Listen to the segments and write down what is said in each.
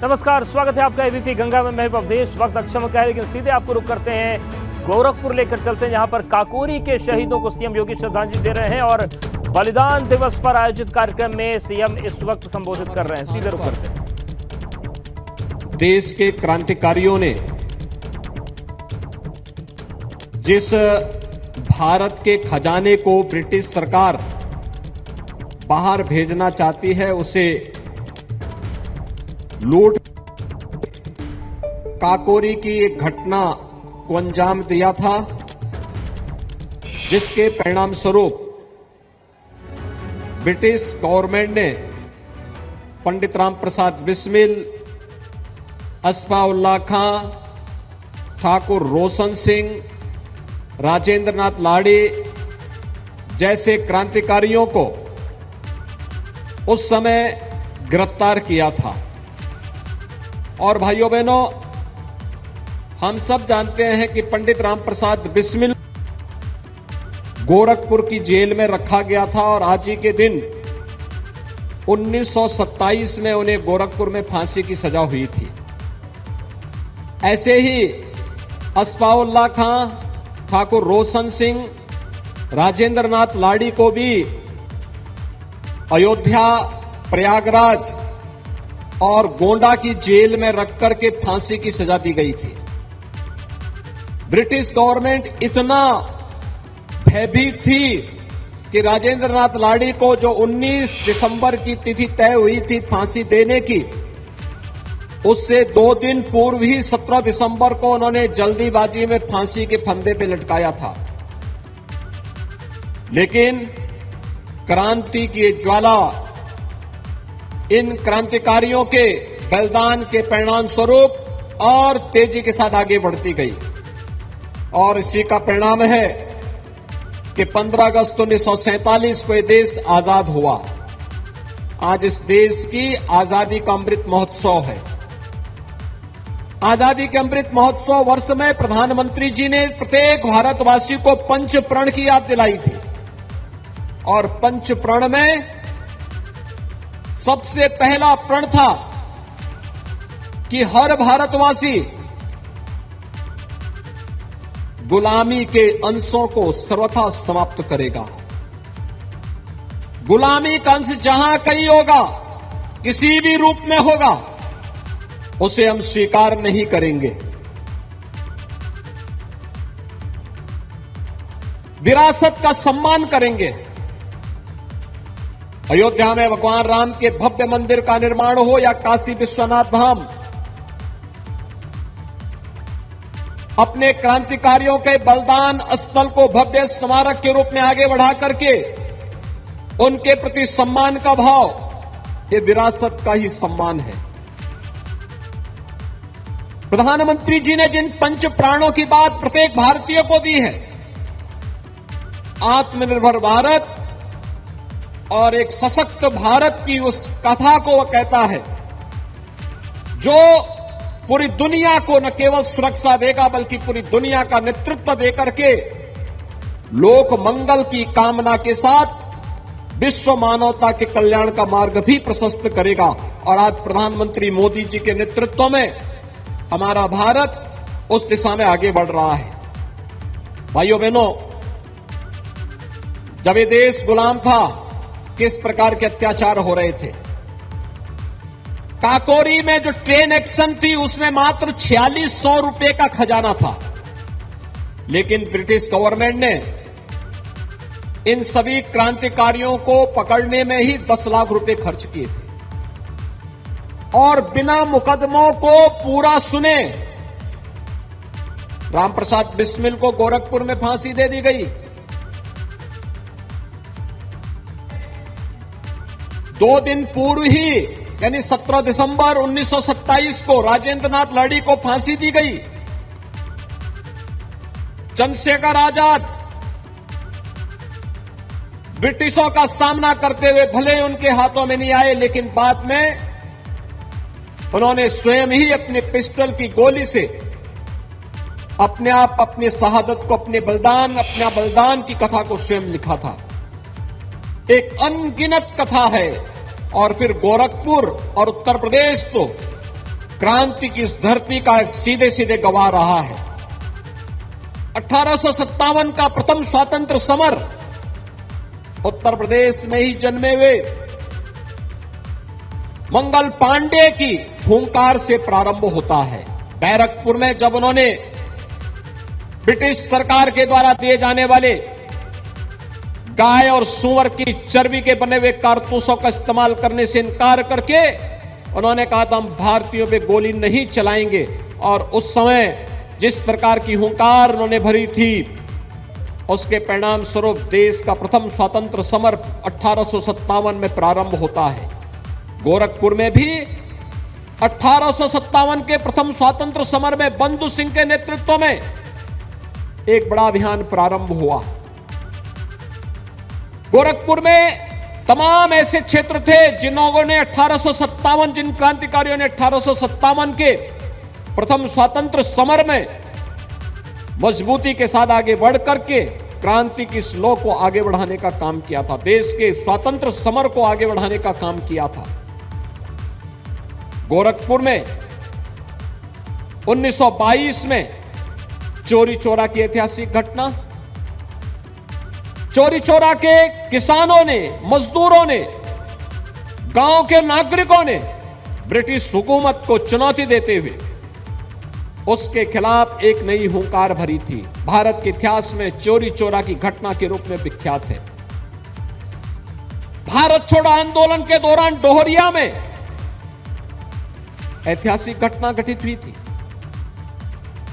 नमस्कार, स्वागत है आपका एबीपी गंगा में। मैं अवधेश। वक्त अक्षम का है, लेकिन सीधे आपको रुक करते हैं गोरखपुर लेकर चलते हैं, जहां पर काकोरी के शहीदों को सीएम योगी श्रद्धांजलि दे रहे हैं और बलिदान दिवस पर आयोजित कार्यक्रम में सीएम इस वक्त संबोधित कर रहे हैं। सीधे रुक करते हैं। देश के क्रांतिकारियों ने जिस भारत के खजाने को ब्रिटिश सरकार बाहर भेजना चाहती है, उसे लूट काकोरी की एक घटना को अंजाम दिया था, जिसके परिणाम स्वरूप ब्रिटिश गवर्नमेंट ने पंडित राम प्रसाद बिस्मिल, अस्फाउल्लाह खां, ठाकुर रोशन सिंह, राजेंद्र नाथ लाड़ी जैसे क्रांतिकारियों को उस समय गिरफ्तार किया था। और भाइयों बहनों, हम सब जानते हैं कि पंडित राम प्रसाद बिस्मिल गोरखपुर की जेल में रखा गया था और आज ही के दिन 1927 में उन्हें गोरखपुर में फांसी की सजा हुई थी। ऐसे ही अस्फाउल्लाह खां, ठाकुर रोशन सिंह, राजेंद्र नाथ लाड़ी को भी अयोध्या, प्रयागराज और गोंडा की जेल में रख करके फांसी की सजा दी गई थी। ब्रिटिश गवर्नमेंट इतना भयभीत थी कि राजेंद्र नाथ लाड़ी को, जो 19 दिसंबर की तिथि तय हुई थी फांसी देने की, उससे 2 दिन पूर्व ही 17 दिसंबर को उन्होंने जल्दीबाजी में फांसी के फंदे पे लटकाया था। लेकिन क्रांति की ज्वाला इन क्रांतिकारियों के बलिदान के परिणाम स्वरूप और तेजी के साथ आगे बढ़ती गई और इसी का परिणाम है कि 15 अगस्त 1947 को यह देश आजाद हुआ। आज इस देश की आजादी का अमृत महोत्सव है। आजादी के अमृत महोत्सव वर्ष में प्रधानमंत्री जी ने प्रत्येक भारतवासी को पंच प्रण की याद दिलाई थी और पंच प्रण में सबसे पहला प्रण था कि हर भारतवासी गुलामी के अंशों को सर्वथा समाप्त करेगा। गुलामी का अंश जहां कहीं होगा, किसी भी रूप में होगा, उसे हम स्वीकार नहीं करेंगे। विरासत का सम्मान करेंगे। अयोध्या में भगवान राम के भव्य मंदिर का निर्माण हो या काशी विश्वनाथ धाम, अपने क्रांतिकारियों के बलिदान स्थल को भव्य स्मारक के रूप में आगे बढ़ा करके उनके प्रति सम्मान का भाव, ये विरासत का ही सम्मान है। प्रधानमंत्री जी ने जिन पंच प्राणों की बात प्रत्येक भारतीय को दी है, आत्मनिर्भर भारत और एक सशक्त भारत की उस कथा को वह कहता है, जो पूरी दुनिया को न केवल सुरक्षा देगा बल्कि पूरी दुनिया का नेतृत्व देकर के लोक मंगल की कामना के साथ विश्व मानवता के कल्याण का मार्ग भी प्रशस्त करेगा। और आज प्रधानमंत्री मोदी जी के नेतृत्व में हमारा भारत उस दिशा में आगे बढ़ रहा है। भाइयों बहनों, जब ये देश गुलाम था, किस प्रकार के अत्याचार हो रहे थे। काकोरी में जो ट्रेन एक्शन थी, उसमें मात्र 4600 रुपए का खजाना था, लेकिन ब्रिटिश गवर्नमेंट ने इन सभी क्रांतिकारियों को पकड़ने में ही 10 लाख रुपए खर्च किए थे और बिना मुकदमों को पूरा सुने रामप्रसाद बिस्मिल को गोरखपुर में फांसी दे दी गई। 2 दिन पूर्व ही, यानी 17 दिसंबर 1927 को राजेंद्र नाथ लाड़ी को फांसी दी गई। चंद्रशेखर आजाद ब्रिटिशों का सामना करते हुए भले उनके हाथों में नहीं आए, लेकिन बाद में उन्होंने स्वयं ही अपने पिस्टल की गोली से अपने आप अपनी शहादत को, अपने बलिदान की कथा को स्वयं लिखा था। एक अनगिनत कथा है। और फिर गोरखपुर और उत्तर प्रदेश तो क्रांति की इस धरती का एक सीधे सीधे गवाह रहा है। 1857 का प्रथम स्वातंत्र समर उत्तर प्रदेश में ही जन्मे हुए मंगल पांडे की हुंकार से प्रारंभ होता है। बैरकपुर में जब उन्होंने ब्रिटिश सरकार के द्वारा दिए जाने वाले गाय और सूअर की चर्बी के बने हुए कारतूसों का इस्तेमाल करने से इनकार करके उन्होंने कहा था हम भारतीयों पे गोली नहीं चलाएंगे, और उस समय जिस प्रकार की हुंकार उन्होंने भरी थी उसके परिणाम स्वरूप देश का प्रथम स्वतंत्र समर 1857 में प्रारंभ होता है। गोरखपुर में भी 1857 के प्रथम स्वतंत्र समर में बंधु सिंह के नेतृत्व में एक बड़ा अभियान प्रारंभ हुआ। गोरखपुर में तमाम ऐसे क्षेत्र थे जिन क्रांतिकारियों ने 1857 के प्रथम स्वतंत्र समर में मजबूती के साथ आगे बढ़ करके क्रांति की स्लो को आगे बढ़ाने का काम किया था, देश के स्वतंत्र समर को आगे बढ़ाने का काम किया था। गोरखपुर में 1922 में चोरी चोरा की ऐतिहासिक घटना, चोरी चोरा के किसानों ने, मजदूरों ने, गांव के नागरिकों ने ब्रिटिश हुकूमत को चुनौती देते हुए उसके खिलाफ एक नई हुंकार भरी थी। भारत के इतिहास में चोरी चोरा की घटना के रूप में विख्यात है। भारत छोड़ो आंदोलन के दौरान डोहरिया में ऐतिहासिक घटना घटित हुई थी।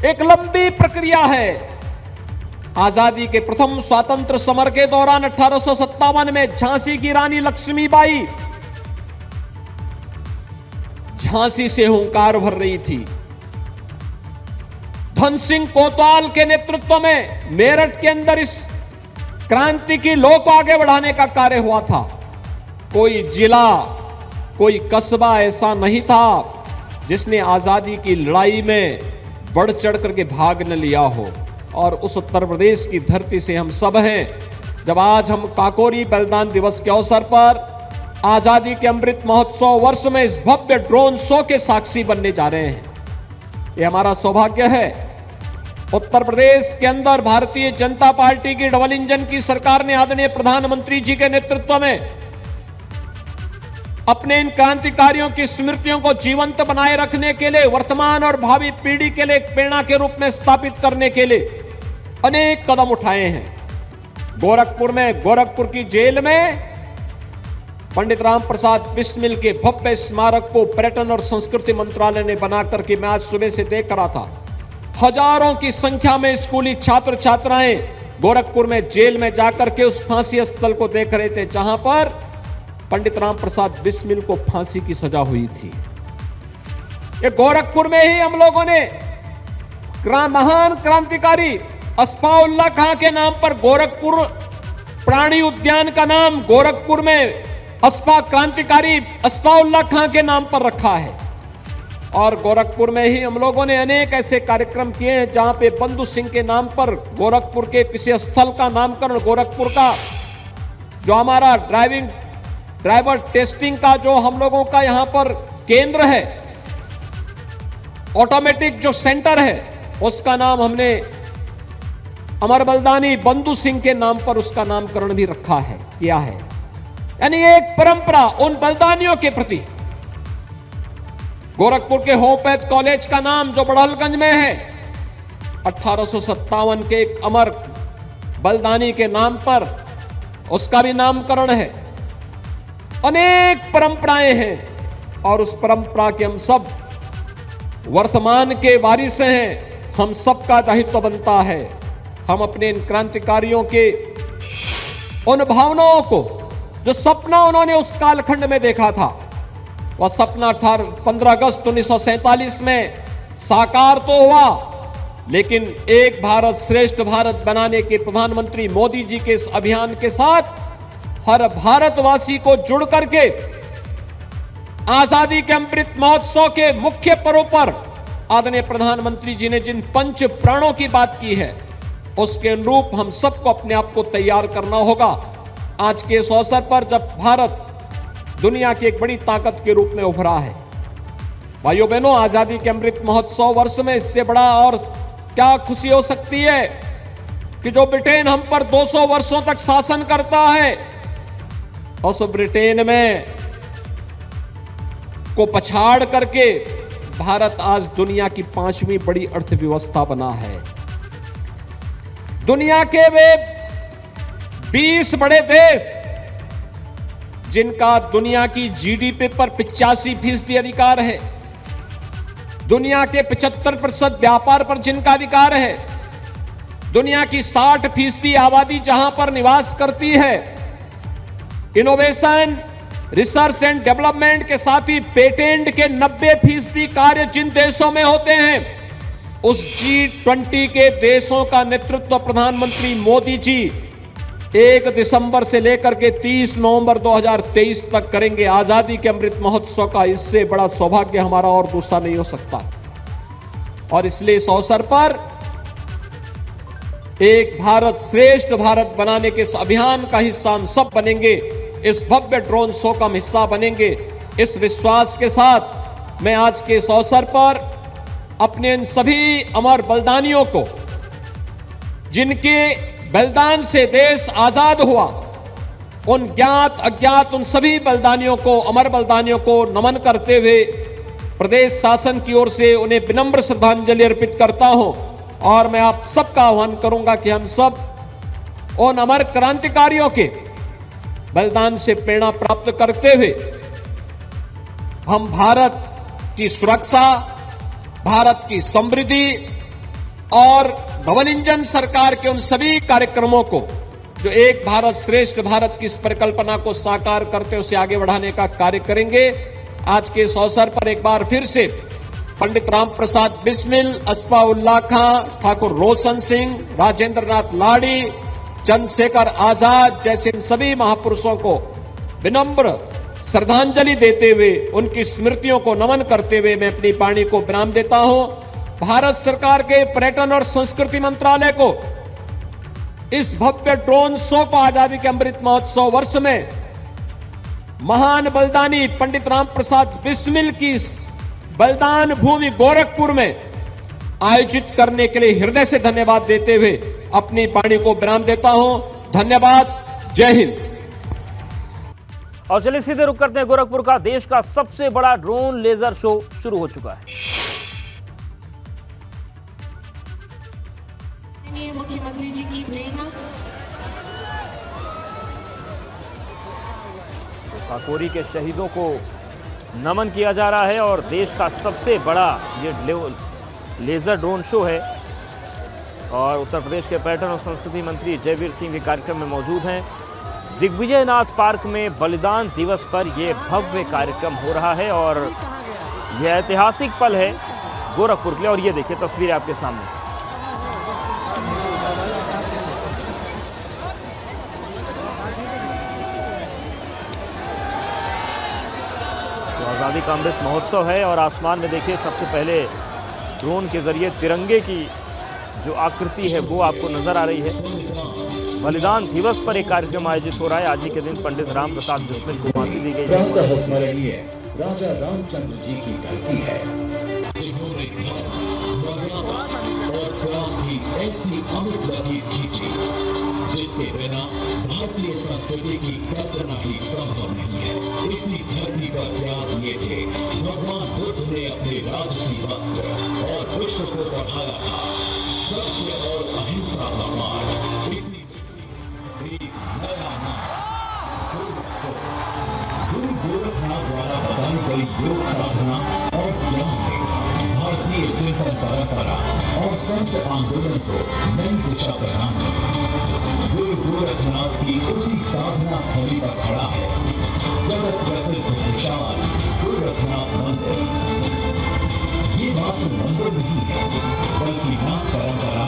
एक लंबी प्रक्रिया है। आजादी के प्रथम स्वातंत्र समर के दौरान 1857 में झांसी की रानी लक्ष्मीबाई झांसी से हुंकार भर रही थी। धन सिंह कोतवाल के नेतृत्व में मेरठ के अंदर इस क्रांति की लौ को आगे बढ़ाने का कार्य हुआ था। कोई जिला, कोई कस्बा ऐसा नहीं था जिसने आजादी की लड़ाई में बढ़ चढ़ करके भाग न लिया हो। और उस उत्तर प्रदेश की धरती से हम सब हैं। जब आज हम काकोरी बलिदान दिवस के अवसर पर आजादी के अमृत महोत्सव वर्ष में इस भव्य ड्रोन शो के साक्षी बनने जा रहे हैं, ये हमारा सौभाग्य है। उत्तर प्रदेश के अंदर भारतीय जनता पार्टी की डबल इंजन की सरकार ने आदरणीय प्रधानमंत्री जी के नेतृत्व में अपने इन क्रांतिकारियों की स्मृतियों को जीवंत बनाए रखने के लिए, वर्तमान और भावी पीढ़ी के लिए एक प्रेरणा के रूप में स्थापित करने के लिए अनेक कदम उठाए हैं। गोरखपुर में, गोरखपुर की जेल में पंडित राम प्रसाद बिस्मिल के भव्य स्मारक को पर्यटन और संस्कृति मंत्रालय ने बनाकर के मैं आज सुबह से देख रहा था। हजारों की संख्या में स्कूली छात्र छात्राएं गोरखपुर में जेल में जाकर के उस फांसी स्थल को देख रहे थे जहां पर पंडित राम प्रसाद बिस्मिल को फांसी की सजा हुई थी। ये गोरखपुर में ही हम लोगों ने महान क्रांतिकारी अस्फाउल्लाह खां के नाम पर गोरखपुर प्राणी उद्यान का नाम गोरखपुर में क्रांतिकारी अस्फाउल्लाह खां के नाम पर रखा है। और गोरखपुर में ही हम लोगों ने अनेक ऐसे कार्यक्रम किए हैं जहां पे बंधु सिंह के नाम पर गोरखपुर के किसी स्थल का नामकरण, गोरखपुर का जो हमारा ड्राइवर टेस्टिंग का जो हम लोगों का यहां पर केंद्र है, ऑटोमेटिक जो सेंटर है, उसका नाम हमने अमर बलिदानी बंधु सिंह के नाम पर उसका नामकरण भी रखा है, किया है। यानी एक परंपरा उन बलिदानियों के प्रति। गोरखपुर के होम्योपैथ कॉलेज का नाम जो बड़हलगंज में है 1857 के एक अमर बलिदानी के नाम पर उसका भी नामकरण है। अनेक परंपराएं हैं और उस परंपरा के हम सब वर्तमान के वारिस हैं। हम सबका दायित्व बनता है हम अपने इन क्रांतिकारियों के उन भावनाओं को, जो सपना उन्होंने उस कालखंड में देखा था, वह सपना 15 अगस्त 1947 में साकार तो हुआ, लेकिन एक भारत श्रेष्ठ भारत बनाने के प्रधानमंत्री मोदी जी के इस अभियान के साथ हर भारतवासी को जुड़ करके आजादी के अमृत महोत्सव के मुख्य पर्व पर आदरणीय प्रधानमंत्री जी ने जिन पंच प्राणों की बात की है, उसके अनुरूप हम सबको अपने आप को तैयार करना होगा। आज के इस अवसर पर जब भारत दुनिया की एक बड़ी ताकत के रूप में उभरा है, भाइयों बहनों, आजादी के अमृत महोत्सव वर्ष में इससे बड़ा और क्या खुशी हो सकती है कि जो ब्रिटेन हम पर 200 वर्षों तक शासन करता है, उस ब्रिटेन में को पछाड़ करके भारत आज दुनिया की 5वीं बड़ी अर्थव्यवस्था बना है। दुनिया के वे 20 बड़े देश जिनका दुनिया की जीडीपी पर 85% अधिकार है, दुनिया के 75% व्यापार पर जिनका अधिकार है, दुनिया की 60% आबादी जहां पर निवास करती है, इनोवेशन, रिसर्च एंड डेवलपमेंट के साथ ही पेटेंट के 90% कार्य जिन देशों में होते हैं, उस G20 के देशों का नेतृत्व प्रधानमंत्री मोदी जी 1 दिसंबर से लेकर के 30 नवंबर 2023 तक करेंगे। आजादी के अमृत महोत्सव का इससे बड़ा सौभाग्य हमारा और दूसरा नहीं हो सकता। और इसलिए इस अवसर पर एक भारत श्रेष्ठ भारत बनाने के इस अभियान का हिस्सा हम सब बनेंगे, इस भव्य ड्रोन शो का हम हिस्सा बनेंगे। इस विश्वास के साथ मैं आज के इस अवसर पर अपने इन सभी अमर बलिदानियों को, जिनके बलिदान से देश आजाद हुआ, उन ज्ञात अज्ञात उन सभी बलिदानियों को, अमर बलिदानियों को नमन करते हुए प्रदेश शासन की ओर से उन्हें विनम्र श्रद्धांजलि अर्पित करता हूं। और मैं आप सबका आह्वान करूंगा कि हम सब उन अमर क्रांतिकारियों के बलिदान से प्रेरणा प्राप्त करते हुए हम भारत की सुरक्षा, भारत की समृद्धि और डबल इंजन सरकार के उन सभी कार्यक्रमों को जो एक भारत श्रेष्ठ भारत की इस परिकल्पना को साकार करते उसे आगे बढ़ाने का कार्य करेंगे। आज के इस अवसर पर एक बार फिर से पंडित राम प्रसाद बिस्मिल, अस्फाउल्लाह खां, ठाकुर रोशन सिंह, राजेंद्र नाथ लाड़ी, चंद्रशेखर आजाद जैसे इन सभी महापुरुषों को विनम्र श्रद्धांजलि देते हुए, उनकी स्मृतियों को नमन करते हुए मैं अपनी वाणी को विराम देता हूं। भारत सरकार के पर्यटन और संस्कृति मंत्रालय को इस भव्य ड्रोन शो को आजादी के अमृत महोत्सव वर्ष में महान बलिदानी पंडित राम प्रसाद बिस्मिल की बलिदान भूमि गोरखपुर में आयोजित करने के लिए हृदय से धन्यवाद देते हुए अपनी वाणी को विराम देता हूं। धन्यवाद। जय हिंद। और चलिए सीधे रुक करते हैं गोरखपुर का। देश का सबसे बड़ा ड्रोन लेजर शो शुरू हो चुका है। मुख्यमंत्री जी की प्रेरणा। काकोरी के शहीदों को नमन किया जा रहा है और देश का सबसे बड़ा ये लेजर ड्रोन शो है। और उत्तर प्रदेश के पर्यटन और संस्कृति मंत्री जयवीर सिंह भी कार्यक्रम में मौजूद हैं। दिग्विजयनाथ पार्क में बलिदान दिवस पर यह भव्य कार्यक्रम हो रहा है और यह ऐतिहासिक पल है गोरखपुर के लिए। और ये देखिए तस्वीरें आपके सामने। तो आज़ादी का अमृत महोत्सव है और आसमान में देखिए सबसे पहले ड्रोन के जरिए तिरंगे की जो आकृति है वो आपको नजर आ रही है। बलिदान दिवस पर एक कार्यक्रम आयोजित हो रहा है। आज ही के दिन पंडित राम प्रसाद बिस्मिल को फांसी दी गई है। स्मरणीय राजा रामचंद्र जी की धरती है, जिन्होंने और क्रांति ऐसी अमिट लकीर खींची जिसके बिना भारतीय संस्कृति की कल्पना ही संभव नहीं है। इसी धरती पर त्याग दिए थे भगवान बुद्ध ने अपने राजसी वस्त्र और विश्व को बढ़ाया था सत्य और अहिंसा का मार्ग। इसी नया नाम गुरु गोरखनाथ द्वारा बताई गई योग साधना और ज्ञान ने भारतीय चिंतन परंपरा और संत आंदोलन को नई दिशा प्रदान की। गुरु गोरखनाथ की उसी साधना स्थली पर खड़ा है जगत प्रसिद्ध विशाल गोरखनाथ मंदिर। ये मात्र मंदिर नहीं है बल्कि नाथ परंपरा,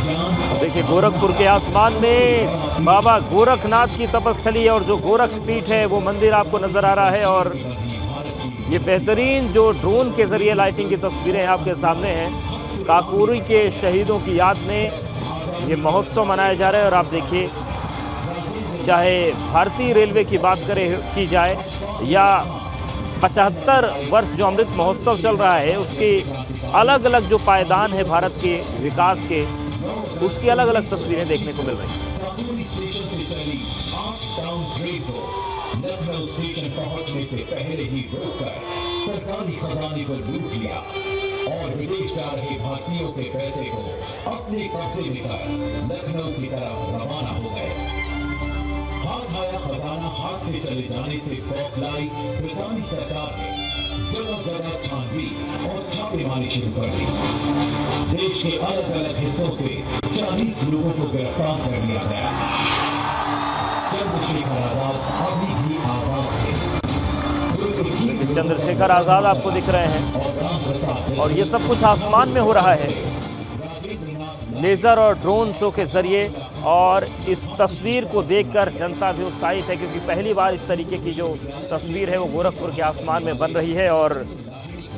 ज्ञान। देखिए गोरखपुर के आसमान में बाबा गोरखनाथ की तपस्थली और जो गोरख पीठ है वो मंदिर आपको नजर आ रहा है। और ये बेहतरीन जो ड्रोन के जरिए लाइटिंग की तस्वीरें आपके सामने हैं। काकोरी के शहीदों की याद में ये महोत्सव मनाया जा रहा है। और आप देखिए चाहे भारतीय रेलवे की बात की जाए या 75 वर्ष जो अमृत महोत्सव चल रहा है उसके अलग अलग जो पायदान है भारत के विकास के, उसकी अलग अलग तस्वीरें देखने को मिल रही हैं। काकोरी स्टेशन से चली 8 टाउन ट्रेन को लखनऊ स्टेशन पहुंचने से पहले ही रोककर सरकारी खजाने को लूट लिया और विदेश जा रहे भारतीयों के पैसे को अपने कब्जे में कर लखनऊ की तरफ रवाना हो गए। हाथ आया खजाना हाथ से चले जाने से बौखलाई ब्रितानी सरकार ने जगह जगह छानबीन और छापेमारी शुरू कर दी। देश के अलग अलग हिस्सों से 40 लोगों को गिरफ्तार कर लिया गया। चंद्रशेखर आजाद अभी भी आजाद थे। चंद्रशेखर आजाद आपको दिख रहे हैं और ये सब कुछ आसमान में हो रहा है लेजर और ड्रोन शो के जरिए। और इस तस्वीर को देखकर जनता भी उत्साहित है क्योंकि पहली बार इस तरीके की जो तस्वीर है वो गोरखपुर के आसमान में बन रही है और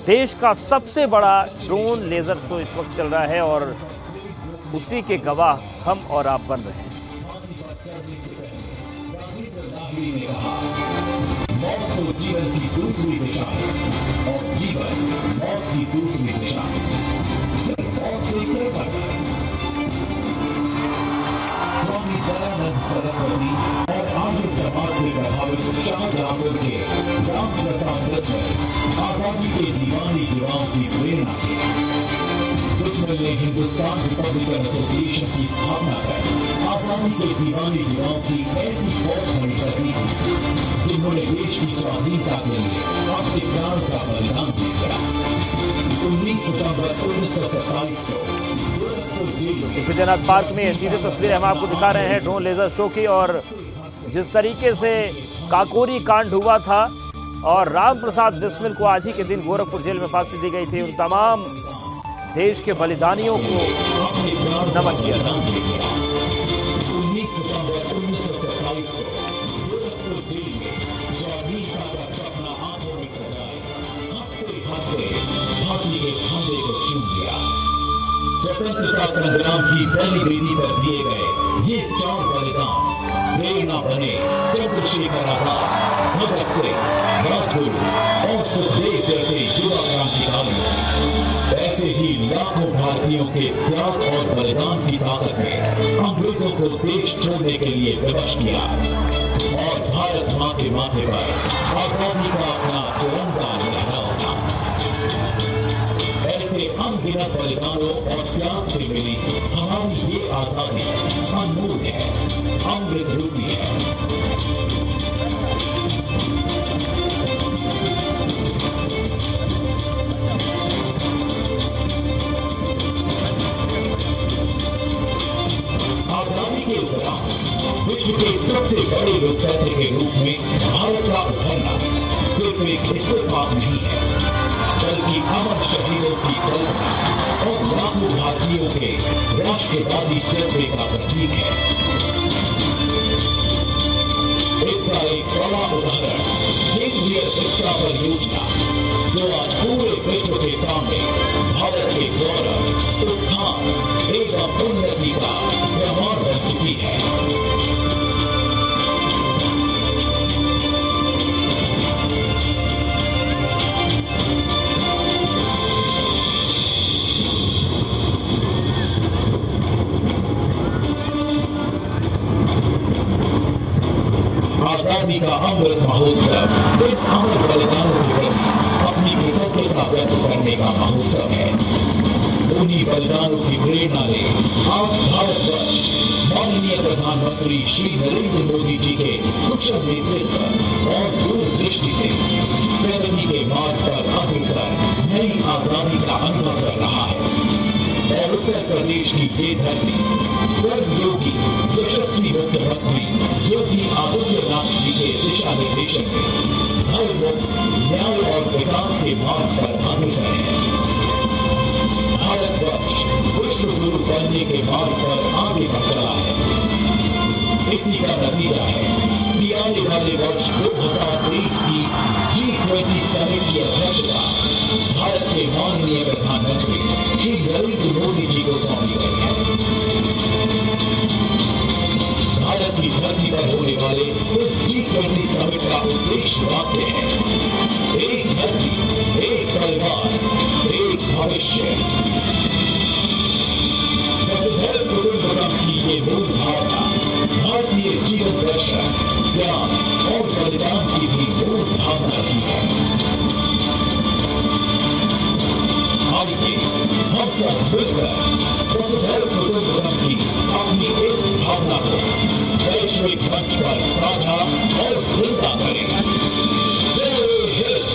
देश का सबसे बड़ा ड्रोन लेजर शो इस वक्त चल रहा है और उसी के गवाह हम और आप बन रहे हैं। मौत तो जीवन की दूसरी दिशा है और जीवन मौत की दूसरी दिशा है। मौत से कैसा डर? स्वामी दयानंद सरस्वती और आर्य समाज से प्रभावित शाहजहांपुर के राम प्रसाद बिस्मिल आजादी के दीवानी युवाओं की प्रेरणा थी। बिस्मिल ने हिंदुस्तान रिपब्लिकन एसोसिएशन की स्थापना कर आजादी के दीवानी युवाओं की ऐसी फौज खड़ी कर दी जिन्होंने देश की स्वाधीनता के लिए अपने प्राण का बलिदान दिया। 19 सितंबर 1927 को दिग्विजयनाथ पार्क में सीधे तस्वीरें हम आपको दिखा रहे हैं ड्रोन लेजर शो की। और जिस तरीके से काकोरी कांड हुआ था और राम प्रसाद बिस्मिल को आज ही के दिन गोरखपुर जेल में फांसी दी गई थी, उन तमाम देश के बलिदानियों को नमन किया था। 19 सितंबर 1927 को गोरखपुर जेल में स्वाधीनता का सपना आंखों में सजाए हंसते हंसते फांसी के फंदे को चूम लिया। स्वतंत्रता संग्राम की पहली वेदी पर दिए गए ये 4 बलिदान प्रेरणा बने चंद्रशेखर आजाद, भगत सिंह, राजगुरु और सुखदेव जैसे युवा क्रांतिकारियों। ऐसे ही लाखों भारतीयों के त्याग और बलिदान की ताकत ने अंग्रेजों को देश छोड़ने के लिए विवश किया और भारत मां के माथे पर आजादी का अपना तिरंगा लहरा उठा। ऐसे अनगिनत बलिदानों और त्याग से मिली हमारी ये आजादी अनमोल है, अमृत रूपी है। आजादी के दौरान विश्व के सबसे बड़े लोकतंत्र के रूप में भारत का उभरना सिर्फ एक इत्तेफाक नहीं है, बल्कि अमर शहीदों की कल्पना और लाखों भारतीयों के राष्ट्रवादी जज्बे का प्रतीक है। इसका एक बड़ा उदाहरण केंद्रीय शिक्षा परियोजना जो आज पूरे विश्व के सामने भारत के गौरव, उत्थान एवं उन्नति का प्रमाण बन चुकी है। आजादी का अमृत महोत्सव इन अमर बलिदानों के प्रति अपनी कृतज्ञता व्यक्त करने का महोत्सव है। उन्हीं बलिदानों की प्रेरणा ने आज भारतवर्ष माननीय प्रधानमंत्री श्री नरेंद्र मोदी जी के कुशल नेतृत्व और दूरदृष्टि से प्रगति के मार्ग पर अग्रसर नई आजादी का अनुभव कर रहा है। और उत्तर प्रदेश की ये धरती कर्मयोगी यशस्वी मुख्यमंत्री योगी आदित्यनाथ जी के दिशा निर्देशन में हर मुक्त न्याय और विकास के मार्ग पर अग्रसर है। भारतवर्ष विश्व गुरु बनने के मार्ग पर आगे बढ़ चला है। इसी का नतीजा है कि आने वाले वर्ष 2023 की G20 समिट की अध्यक्षता भारत के माननीय प्रधानमंत्री श्री नरेंद्र मोदी जी को सौंपी गई है। भारत की धरती पर होने वाले इस G20 समिट का उद्देश्य वाक्य है, एक एक भविष्य। वसुधैव कुटुंबकम की ये मूल भावना भारतीय जीवन दर्शन, ज्ञान और बलिदान की भी मूल भावना की है। आइए हम सब मिलकर वसुधैव कुटुंबकम की अपनी इस भावना को वैश्विक मंच पर साझा और जिंदा करें। जय हिंद।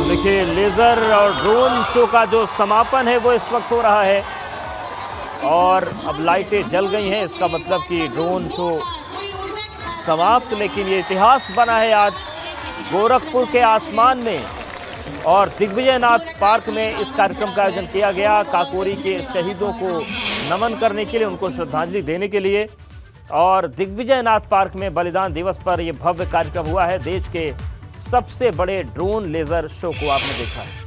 देखिए, लेजर और ड्रोन शो का जो समापन है वो इस वक्त हो रहा है और अब लाइटें जल गई हैं। इसका मतलब कि ड्रोन शो समाप्त, लेकिन ये इतिहास बना है आज गोरखपुर के आसमान में और दिग्विजयनाथ पार्क में इस कार्यक्रम का आयोजन किया गया। काकोरी के शहीदों को नमन करने के लिए, उनको श्रद्धांजलि देने के लिए, और दिग्विजयनाथ पार्क में बलिदान दिवस पर यह भव्य कार्यक्रम हुआ है। देश के सबसे बड़े ड्रोन लेजर शो को आपने देखा है।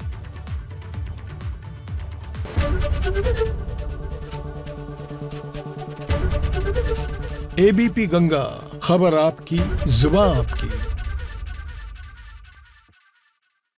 एबीपी गंगा, खबर आपकी, जुबान आपकी।